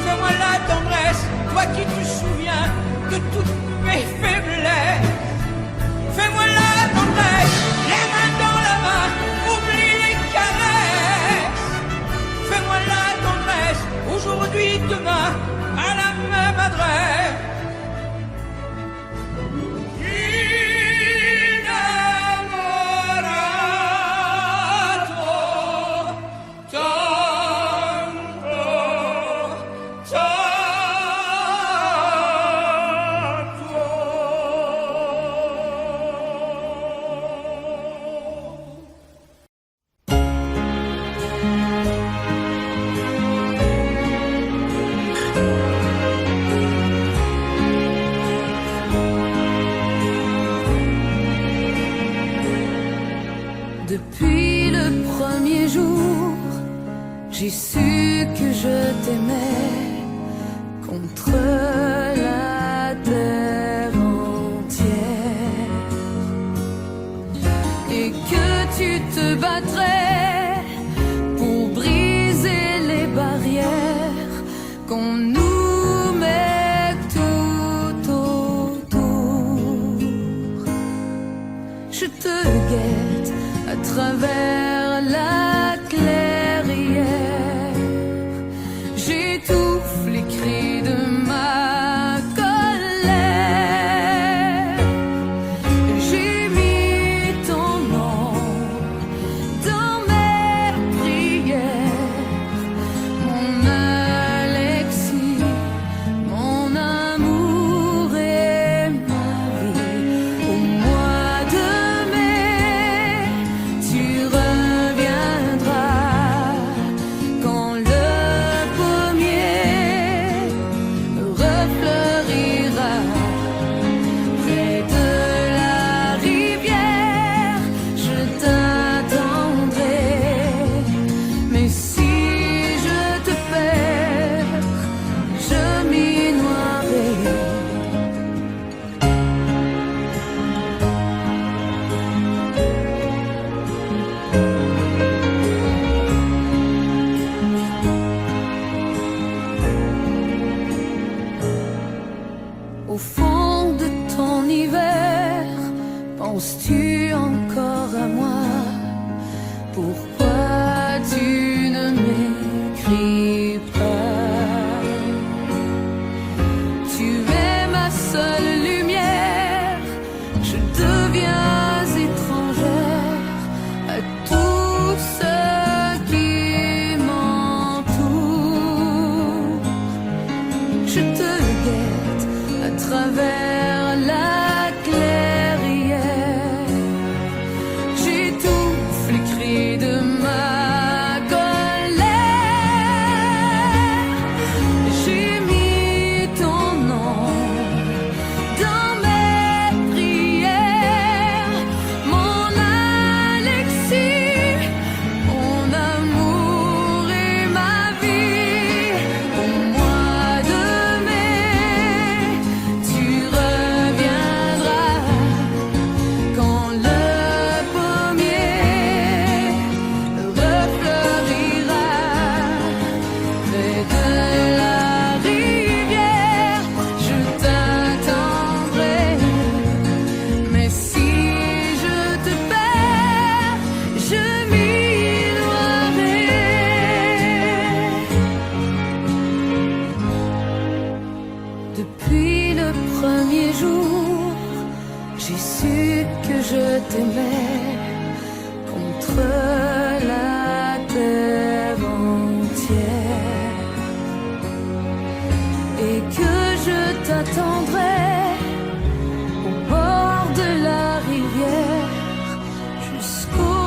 Fais-moi la tendresse, toi qui te souviens de toutes mes faiblesses. Fais-moi la tendresse, les mains dans la main, oublie les caresses. Fais-moi la tendresse, aujourd'hui, demain, à la même adresse. Innamorato, j'ai su que je t'aimais contre la terre entière et que tu te battrais pour briser les barrières qu'on nous met tout autour. Je te guette à travers la clairière, j'étouffe les cris de ma colère. J'ai mis ton nom dans mes prières, mon Alexis, mon amour et ma vie. Au mois de mai, tu reviendras quand le pommier refleurira près de la rivière. Je t'attendrai, mais si je te perds, je m'y noierai. Au fond de ton hiver, penses-tu encore à moi? Pourquoi tu ne m'écris pas? Tu es ma seule lumière, je deviens étrangère à tout ce qui m'entoure. Je te guette à travers la clairière, j'étouffe les cris de ma colère. J'ai mis ton nom dans mes prières, mon Alexis, mon amour et ma vie. Au mois de mai, tu reviendras quand le pommier refleurira près de la rivière. Je t'attendrai, mais si je te perds, je m'y noierai. Depuis le premier jour, j'ai su que je t'aimais contre la terre entière et que je t'attendrai au bord de la rivière jusqu'au-delà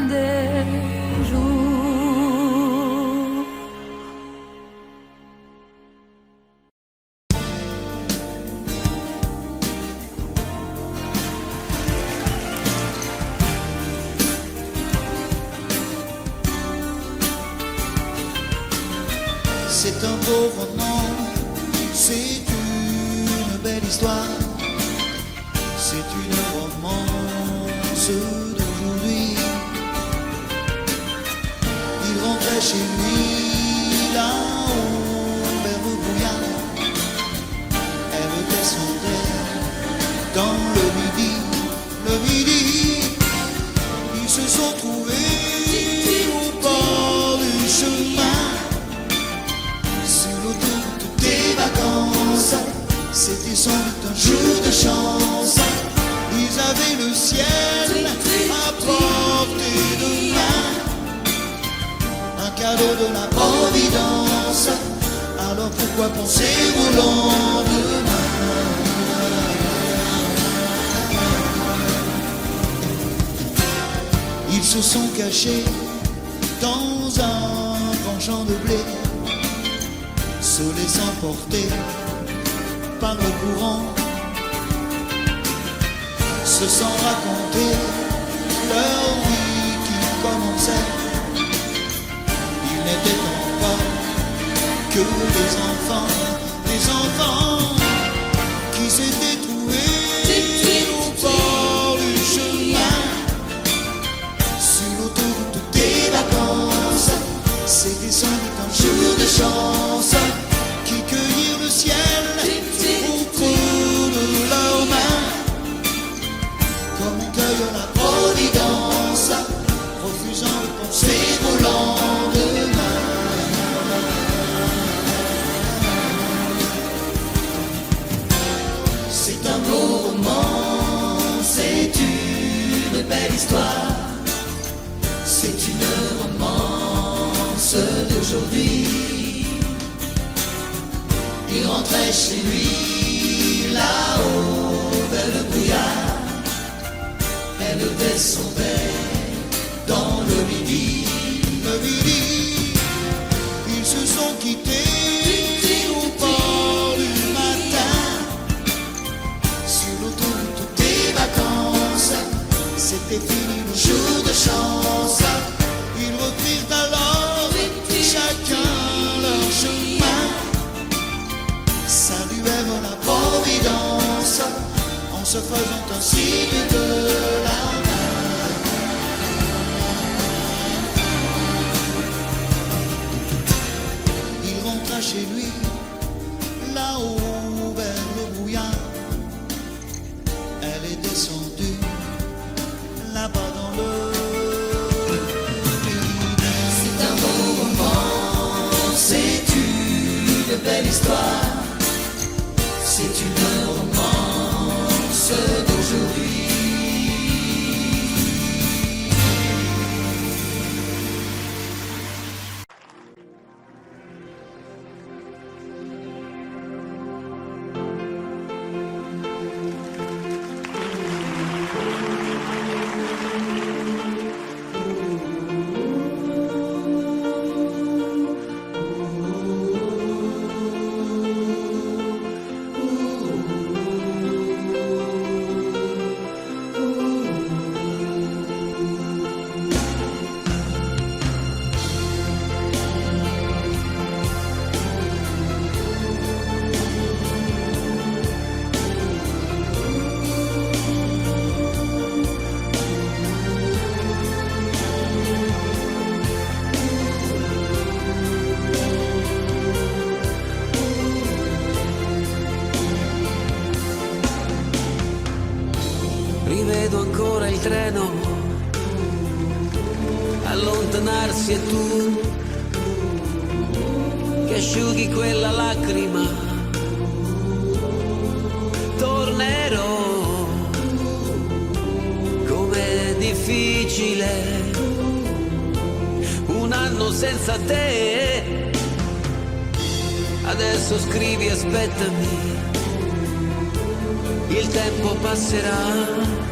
des jours. C'est un beau roman, c'est une belle histoire, c'est une romance d'aujourd'hui. Il rentrait chez lui là-haut vers le brouillard, elle descendait dans le midi, ils se sont trouvés au bord du chemin. Sur l'autoroute des vacances, c'était sans doute un jour de chance. Ils avaient le ciel à portée de main, un cadeau de la Providence. Alors pourquoi penser au lendemain? Ils se sont cachés dans un grand champ de blé, se laissant porter par le courant, se sont racontés leur vie qui commençait c'est au lendemain. C'est un beau roman, c'est une belle histoire, c'est une romance d'aujourd'hui. Il rentrait chez lui là-haut vers le brouillard, elle descendait dans le midi. Le midi, ils se sont quittés au port du matin. Sur l'autoroute des vacances, c'était fini le jour de chance. Ils reprirent alors chacun leur chemin, saluèrent la providence en se faisant un signe de la main. Il rentra chez lui là-haut vers le brouillard. Elle est descendue là-bas dans le midi. C'est un beau roman, c'est une belle histoire, c'est une romance d'aujourd'hui. Rivedo ancora il treno allontanarsi e tu che asciughi quella lacrima. Tornerò, com'è difficile un anno senza te. Adesso scrivi aspettami, il tempo passerà.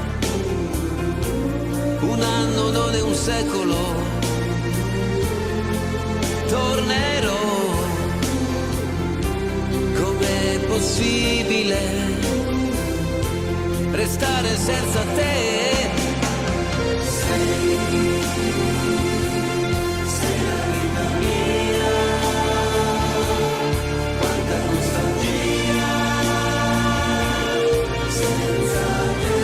Un anno non è un secolo. Tornerò, com'è possibile restare senza te? Sei la vita mia, quanta nostalgia senza te.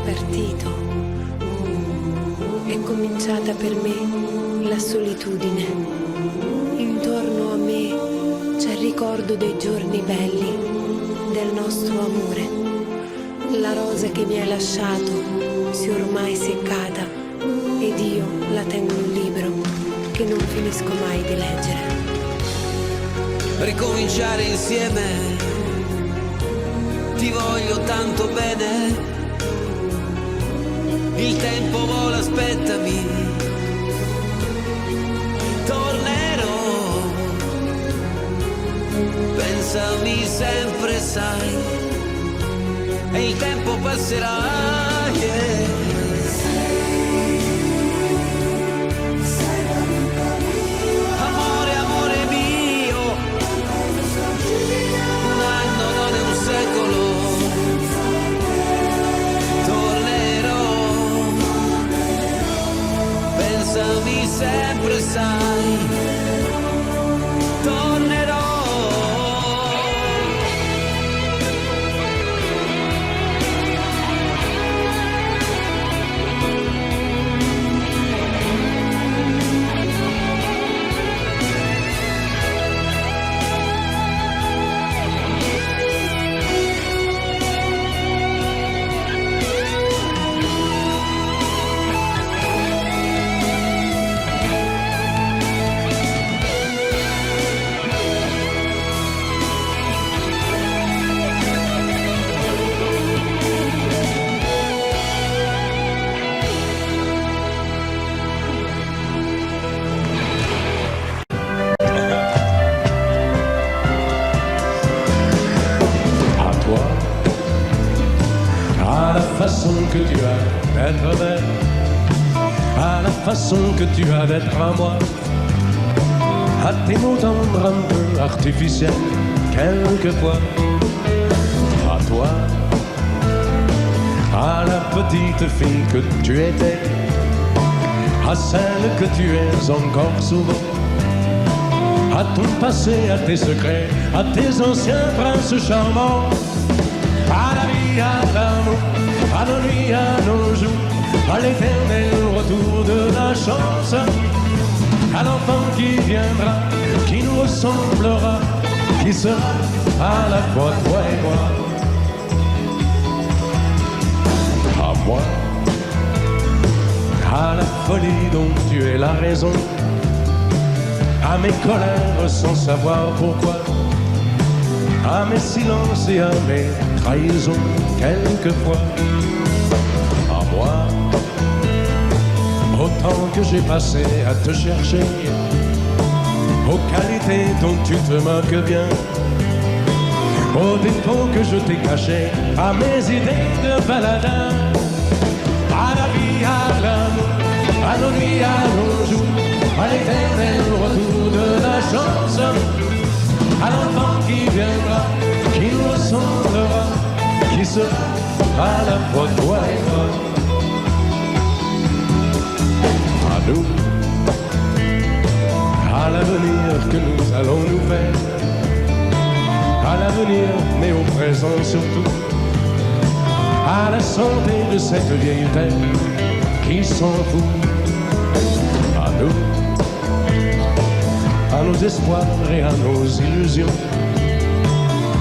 Partito, è cominciata per me la solitudine. Intorno a me c'è il ricordo dei giorni belli, del nostro amore. La rosa che mi hai lasciato si è ormai seccata ed io la tengo in un libro che non finisco mai di leggere. Ricominciare insieme, ti voglio tanto bene. Il tempo vola, aspettami, tornerò, pensami sempre, sai, e il tempo passerà, yeah. Sei la vita mia, amore, amore mio, un anno non è un secolo. façon que tu as d'être belle, à la façon que tu as d'être à moi, à tes mots tendres un peu artificiels, quelquefois, à toi, à la petite fille que tu étais, à celle que tu es encore souvent, à ton passé, à tes secrets, à tes anciens princes charmants, à la vie, à l'amour, à nos nuits, à nos jours, à l'éternel retour de la chance, à l'enfant qui viendra, qui nous ressemblera, qui sera à la fois toi et moi. À moi, à la folie dont tu es la raison, à mes colères sans savoir pourquoi, à mes silences et à mes trahisons quelquefois. À moi, au temps que j'ai passé à te chercher, aux qualités dont tu te moques bien, aux défauts que je t'ai cachés, à mes idées de baladin, à la vie, à l'amour, à nos nuits, à nos jours, à l'éternel retour de la chance, à l'enfant qui viendra, qui nous ressemblera, qui sera à la fois toi et moi. À nous, à l'avenir que nous allons nous faire, à l'avenir, mais au présent surtout, à la santé de cette vieille terre qui s'en fout. À nous, à nos espoirs et à nos illusions,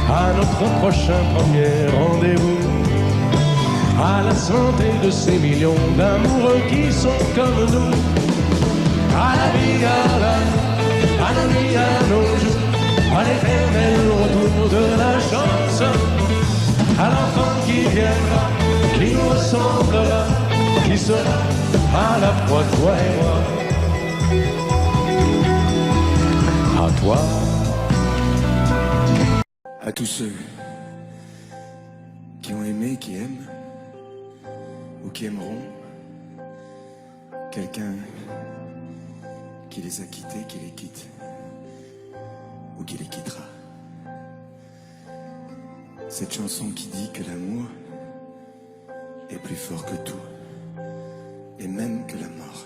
à notre prochain premier rendez-vous, à la santé de ces millions d'amoureux qui sont comme nous, à la vie, à l'amour, à nos nuits, à nos jours, à l'éternel retour de la chance, à l'enfant qui viendra, qui nous ressemblera, qui sera à la fois toi et moi. À toi. À tous ceux qui ont aimé, qui aiment, ou qui aimeront quelqu'un qui les a quittés, qui les quitte, ou qui les quittera. Cette chanson qui dit que l'amour est plus fort que tout, et même que la mort.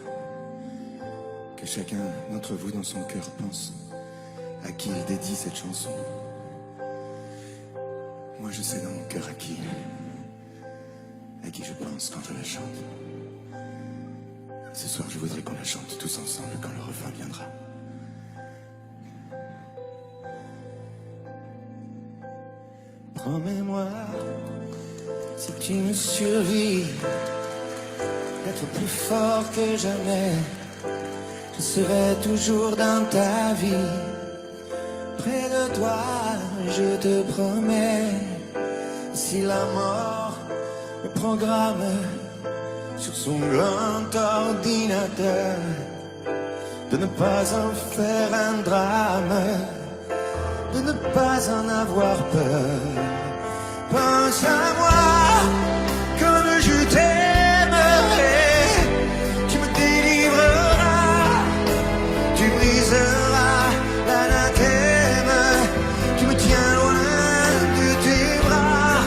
Que chacun d'entre vous dans son cœur pense à qui il dédie cette chanson. Moi je sais dans mon cœur à qui je pense quand je la chante. Ce soir je voudrais qu'on la chante tous ensemble quand le refrain viendra. Promets-moi, si tu me survis, d'être plus fort que jamais. Je serai toujours dans ta vie, près de toi, je te promets. Si la mort me programme sur son grand ordinateur, de ne pas en faire un drame, de ne pas en avoir peur. Pense à moi comme je t'aimerai, tu me délivreras, tu briseras l'anathème, tu me tiens loin de tes bras.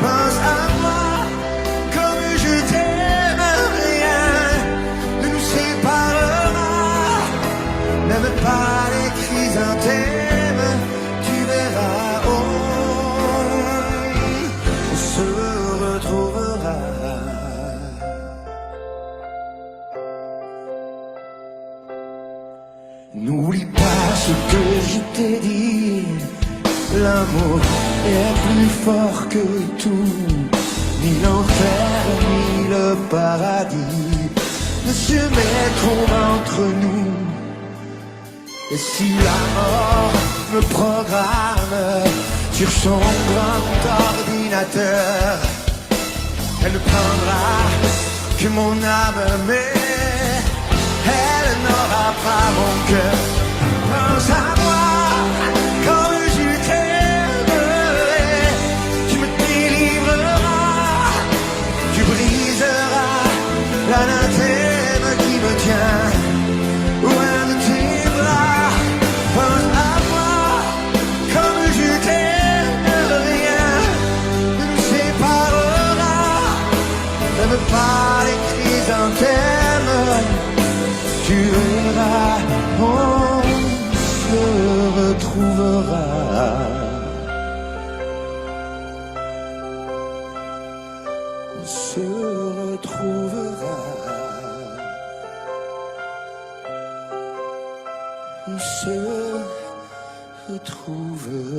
Pense à moi comme je t'aimerai, rien ne nous séparera, même pas les chrysanthèmes, tu verras, on se retrouvera. N'oublie pas ce que je t'ai dit, l'amour est plus fort que tout, ni l'enfer ni le paradis ne se mettront entre nous. Et si la mort me programme sur son grand ordinateur, elle ne prendra que mon âme, mais elle n'aura pas mon cœur. Pense à moi comme je t'aimerai, tu me délivreras, retrouvera. On se retrouvera. On se retrouvera.